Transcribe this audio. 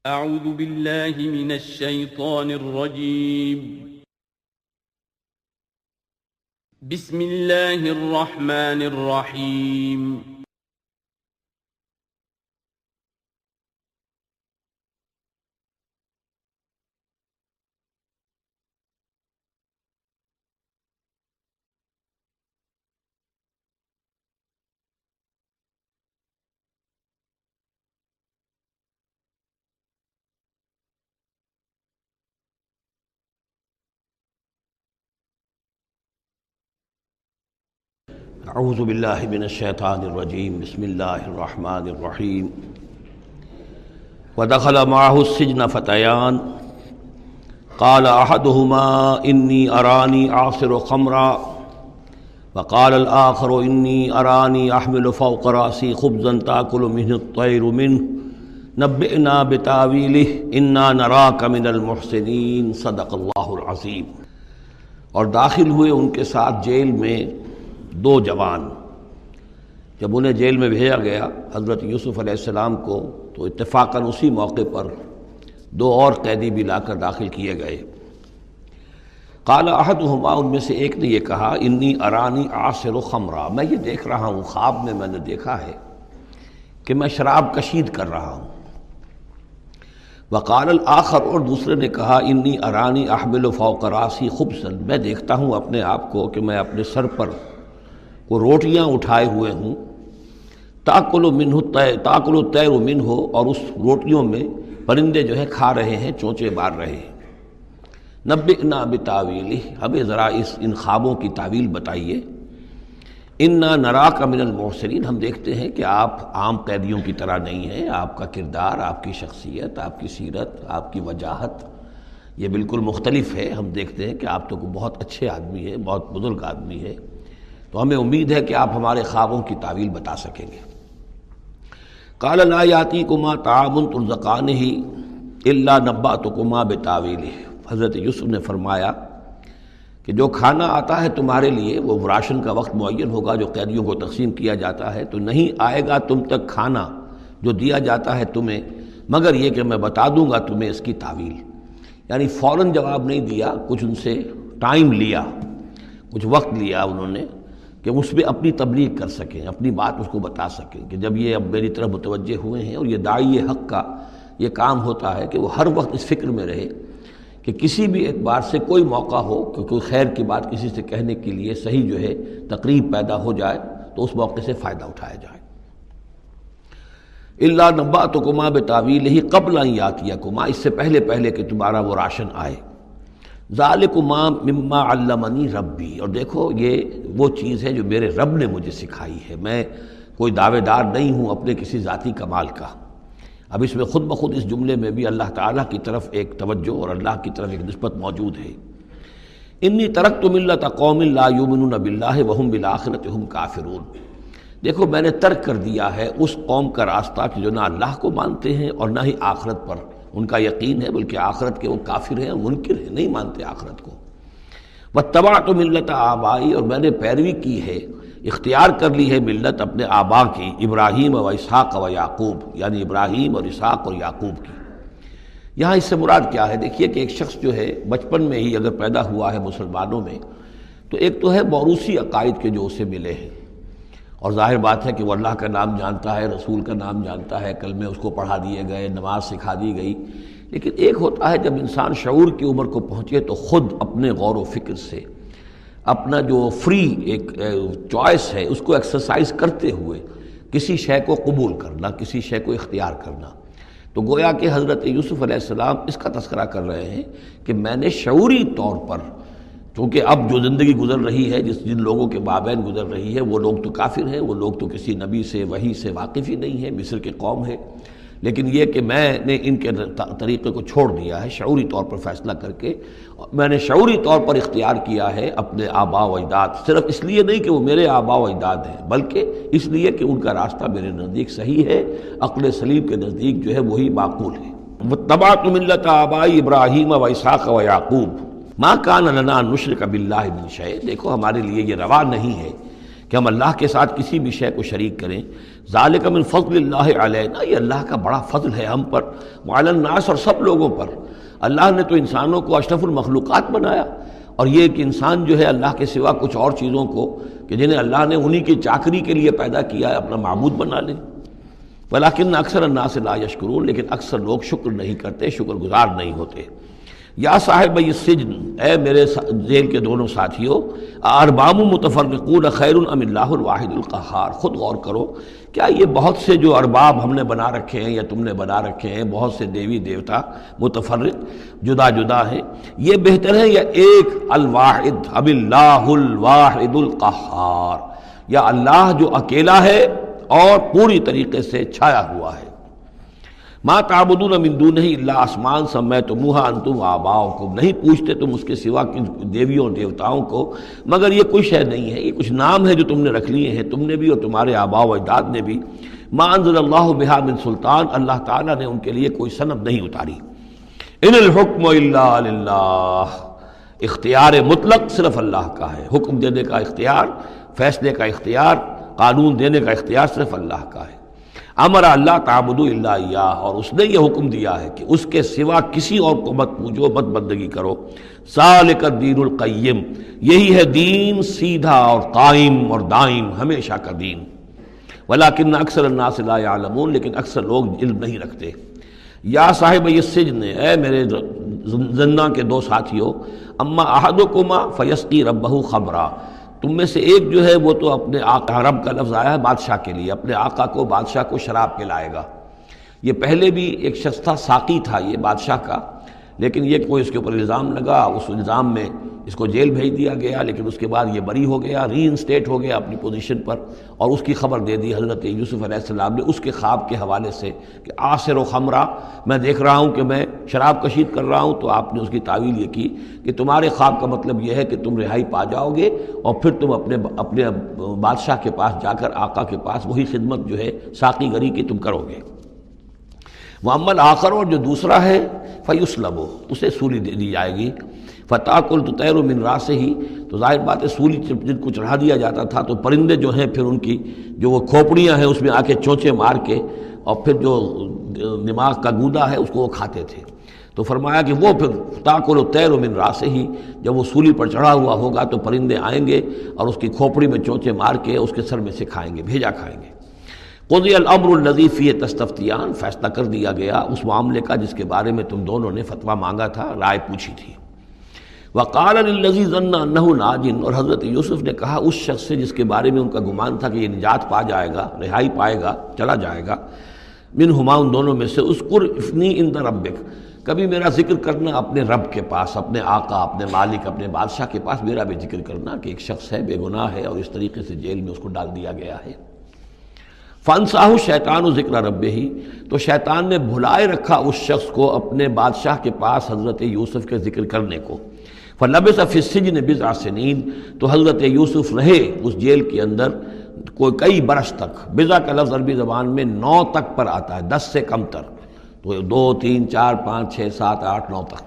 اعوذ باللہ من الشیطان الرجیم بسم اللہ الرحمن الرحیم اعوذ باللہ من الشیطان الرجیم بسم اللہ الرحمن الرحیم ودخل معه السجن فتیان قال احدهما انی ارانی اعصر خمرا وقال الآخر انی ارانی احمل فوق رأسی خبزا تأکل منه الطیر منه نبئنا بتاویلہ انا نراک من المحسنین صدق اللہ العظیم۔ اور داخل ہوئے ان کے ساتھ جیل میں دو جوان۔ جب انہیں جیل میں بھیجا گیا حضرت یوسف علیہ السلام کو تو اتفاقاً اسی موقع پر دو اور قیدی بھی لا کر داخل کیے گئے۔ قال احدہما، ان میں سے ایک نے یہ کہا، انی ارانی اعصر خمرا، میں یہ دیکھ رہا ہوں، خواب میں نے دیکھا ہے کہ میں شراب کشید کر رہا ہوں۔ وقال الآخر، اور دوسرے نے کہا، انی ارانی احمل فوق راسی خبزا، میں دیکھتا ہوں اپنے آپ کو کہ میں اپنے سر پر وہ روٹیاں اٹھائے ہوئے ہوں، تاکل الطیر منہ، اور اس روٹیوں میں پرندے جو ہے کھا رہے ہیں، چونچے مار رہے ہیں۔ نبئنا بتاویلہ، ہمیں ذرا ان خوابوں کی تعویل بتائیے۔ انا نراک من المحسنین، ہم دیکھتے ہیں کہ آپ عام قیدیوں کی طرح نہیں ہیں، آپ کا کردار، آپ کی شخصیت، آپ کی سیرت، آپ کی وجاہت یہ بالکل مختلف ہے۔ ہم دیکھتے ہیں کہ آپ تو بہت اچھے آدمی ہیں، بہت بزرگ آدمی ہے، تو ہمیں امید ہے کہ آپ ہمارے خوابوں کی تعویل بتا سکیں گے۔ قال لا یاتیکما طعام ترزقانہ الا نبأتکما بتاویلہ، حضرت یوسف نے فرمایا کہ جو کھانا آتا ہے تمہارے لیے، وہ راشن کا وقت معین ہوگا جو قیدیوں کو تقسیم کیا جاتا ہے، تو نہیں آئے گا تم تک کھانا جو دیا جاتا ہے تمہیں، مگر یہ کہ میں بتا دوں گا تمہیں اس کی تعویل۔ یعنی فوراً جواب نہیں دیا، کچھ ان سے ٹائم لیا، کچھ وقت لیا انہوں نے کہ اس پہ اپنی تبلیغ کر سکیں، اپنی بات اس کو بتا سکیں کہ جب یہ اب میری طرف متوجہ ہوئے ہیں۔ اور یہ داعی حق کا یہ کام ہوتا ہے کہ وہ ہر وقت اس فکر میں رہے کہ کسی بھی اعتبار سے کوئی موقع ہو کہ کوئی خیر کی بات کسی سے کہنے کے لیے صحیح جو ہے تقریب پیدا ہو جائے تو اس موقع سے فائدہ اٹھایا جائے۔ الا نبأتکما بتاویلہ قبل ان یاتیکما، اس سے پہلے کہ تمہارا وہ راشن آئے۔ ذالکما مما علمنی ربی، اور دیکھو یہ وہ چیز ہے جو میرے رب نے مجھے سکھائی ہے، میں کوئی دعوے دار نہیں ہوں اپنے کسی ذاتی کمال کا۔ اب اس میں خود بخود اس جملے میں بھی اللہ تعالیٰ کی طرف ایک توجہ اور اللہ کی طرف ایک نسبت موجود ہے۔ انی ترکت ملت قوم لا یؤمنون باللہ وہم بالآخرۃ ہم کافرون، دیکھو میں نے ترک کر دیا ہے اس قوم کا راستہ کہ جو نہ اللہ کو مانتے ہیں اور نہ ہی آخرت پر ان کا یقین ہے، بلکہ آخرت کے وہ کافر ہیں، منکر ہیں، نہیں مانتے آخرت کو۔ واتبعت ملت آبائی، اور میں نے پیروی کی ہے، اختیار کر لی ہے ملت اپنے آبا کی، ابراہیم و اسحاق و یعقوب، یعنی ابراہیم اور اسحاق اور یعقوب کی۔ یہاں اس سے مراد کیا ہے؟ دیکھیے کہ ایک شخص جو ہے بچپن میں ہی اگر پیدا ہوا ہے مسلمانوں میں، تو ایک تو ہے موروثی عقائد کے جو اسے ملے ہیں، اور ظاہر بات ہے کہ وہ اللہ کا نام جانتا ہے، رسول کا نام جانتا ہے، کلمے اس کو پڑھا دیے گئے، نماز سکھا دی گئی۔ لیکن ایک ہوتا ہے جب انسان شعور کی عمر کو پہنچے تو خود اپنے غور و فکر سے اپنا جو فری ایک چوائس ہے اس کو ایکسرسائز کرتے ہوئے کسی شے کو قبول کرنا، کسی شے کو اختیار کرنا۔ تو گویا کہ حضرت یوسف علیہ السلام اس کا تذکرہ کر رہے ہیں کہ میں نے شعوری طور پر، کیونکہ اب جو زندگی گزر رہی ہے، جن لوگوں کے مابین گزر رہی ہے، وہ لوگ تو کافر ہیں، وہ لوگ تو کسی نبی سے وحی سے واقف ہی نہیں ہیں، مصر کے قوم ہے، لیکن یہ کہ میں نے ان کے طریقے کو چھوڑ دیا ہے شعوری طور پر فیصلہ کر کے، میں نے شعوری طور پر اختیار کیا ہے اپنے آبا و اجداد، صرف اس لیے نہیں کہ وہ میرے آبا و اجداد ہیں، بلکہ اس لیے کہ ان کا راستہ میرے نزدیک صحیح ہے، عقل سلیم کے نزدیک جو ہے وہی معقول ہے۔ واتبعت ملت آبائی ابراہیم و اسحاق و یعقوب ما کان لنا ان نشرک باللہ من شیء، دیکھو ہمارے لیے یہ روا نہیں ہے کہ ہم اللہ کے ساتھ کسی بھی شے کو شریک کریں. ذالک من فضل اللہ علینا، یہ اللہ کا بڑا فضل ہے ہم پر، وعلی الناس، اور سب لوگوں پر. اللہ نے تو انسانوں کو اشرف المخلوقات بنایا، اور یہ کہ انسان جو ہے اللہ کے سوا کچھ اور چیزوں کو کہ جنہیں اللہ نے انہی کی چاکری کے لیے پیدا کیا ہے اپنا معبود بنا لے. ولیکن اکثر الناس لا یشکرون، لیکن اکثر لوگ شکر نہیں کرتے، شکر گزار نہیں ہوتے. یا صاحب السجن، اے میرے جیل کے دونوں ساتھیوں، ارباب متفرقون خیر ام اللہ الواحد القہار. خود غور کرو، کیا یہ بہت سے جو ارباب ہم نے بنا رکھے ہیں یا تم نے بنا رکھے ہیں، بہت سے دیوی دیوتا متفرق جدا جدا ہیں، یہ بہتر ہے یا ایک الواحد ام اللہ الواحد القہار، یا اللہ جو اکیلا ہے اور پوری طریقے سے چھایا ہوا ہے. ما تعبدون من دونہ الا اسماء سمیتموها انتم وآباؤکم، نہیں پوچھتے تم اس کے سوا دیویوں اور دیوتاؤں کو مگر یہ کوئی شے نہیں ہے، یہ کچھ نام ہے جو تم نے رکھ لیے ہیں، تم نے بھی اور تمہارے آباء و اجداد نے بھی. ما انزل اللہ بہا من سلطان، اللہ تعالیٰ نے ان کے لیے کوئی سند نہیں اتاری. ان الحکم الا للہ، اختیار مطلق صرف اللہ کا ہے. حکم دینے کا اختیار، فیصلے کا اختیار، قانون دینے کا اختیار صرف اللہ کا ہے. امر اللہ تعبدوا الا ایاہ، اور اس نے یہ حکم دیا ہے کہ اس کے سوا کسی اور کو مت پوجو، مت بندگی کرو. ذالک الدین القیم، یہی ہے دین سیدھا اور قائم اور دائم، ہمیشہ کا دین. ولیکن اکثر الناس لا یعلمون، لیکن اکثر لوگ علم نہیں رکھتے. یا صاحب السجن، اے میرے زنداں کے دو ساتھیوں، اما احدکما فیسقی ربہ خمرا، تم میں سے ایک جو ہے وہ تو اپنے آقا، رب کا لفظ آیا ہے بادشاہ کے لیے، اپنے آقا کو، بادشاہ کو شراب پلائے گا. یہ پہلے بھی ایک شخص تھا، ساقی تھا یہ بادشاہ کا، لیکن یہ کوئی اس کے اوپر الزام لگا، اس الزام میں اس کو جیل بھیج دیا گیا، لیکن اس کے بعد یہ بری ہو گیا، ری انسٹیٹ ہو گیا اپنی پوزیشن پر، اور اس کی خبر دے دی حضرت یوسف علیہ السلام نے اس کے خواب کے حوالے سے کہ آصر و خمرہ، میں دیکھ رہا ہوں کہ میں شراب کشید کر رہا ہوں. تو آپ نے اس کی تعویل یہ کی کہ تمہارے خواب کا مطلب یہ ہے کہ تم رہائی پا جاؤ گے، اور پھر تم اپنے بادشاہ کے پاس جا کر، آقا کے پاس وہی خدمت جو ہے ساقی گری کی تم کرو گے. وَأَمَّا الْآخَرُ، اور جو دوسرا ہے، فَيُسْلَبُ، اسے سولی دے دی جائے گی. فَتَأْكُلُ الطَّيْرُ مِنْ رَأْسِهِ، تو ظاہر بات ہے سولی جن کو چڑھا دیا جاتا تھا تو پرندے جو ہیں پھر ان کی جو وہ کھوپڑیاں ہیں اس میں آ کے چونچے مار کے، اور پھر جو دماغ کا گودا ہے اس کو وہ کھاتے تھے. تو فرمایا کہ وہ پھر تَأْكُلُ الطَّيْرُ مِنْ رَأْسِهِ، جب وہ سولی پر چڑھا ہوا ہوگا تو پرندے آئیں گے اور اس کی کھوپڑی میں چونچے مار کے اس کے سر میں سے کھائیں گے، بھیجا کھائیں گے. قضی الامر الذی فیہ تستفتیان، فیصلہ کر دیا گیا اس معاملے کا جس کے بارے میں تم دونوں نے فتویٰ مانگا تھا، رائے پوچھی تھی. وقال للذی ظن انہ ناج، اور حضرت یوسف نے کہا اس شخص سے جس کے بارے میں ان کا گمان تھا کہ یہ نجات پا جائے گا، رہائی پائے گا، چلا جائے گا، منہما، ان دونوں میں سے، اذکر افنی عند ربک، کبھی میرا ذکر کرنا اپنے رب کے پاس، اپنے آقا، اپنے مالک، اپنے بادشاہ کے پاس میرا بھی ذکر کرنا کہ ایک شخص ہے، بے گناہ ہے، اور اس طریقے سے جیل میں اس کو ڈال دیا گیا ہے. فانساہ شیطان ذکر ربہ، تو شیطان نے بھلائے رکھا اس شخص کو اپنے بادشاہ کے پاس حضرت یوسف کے ذکر کرنے کو. فلبث فی السجن بضع سنین، تو حضرت یوسف رہے اس جیل کے اندر کوئی کئی برس تک. بضع کا لفظ عربی زبان میں 9 تک پر آتا ہے، 10 سے کم تر، تو 2 3 4 5 6 7 8 9 تک.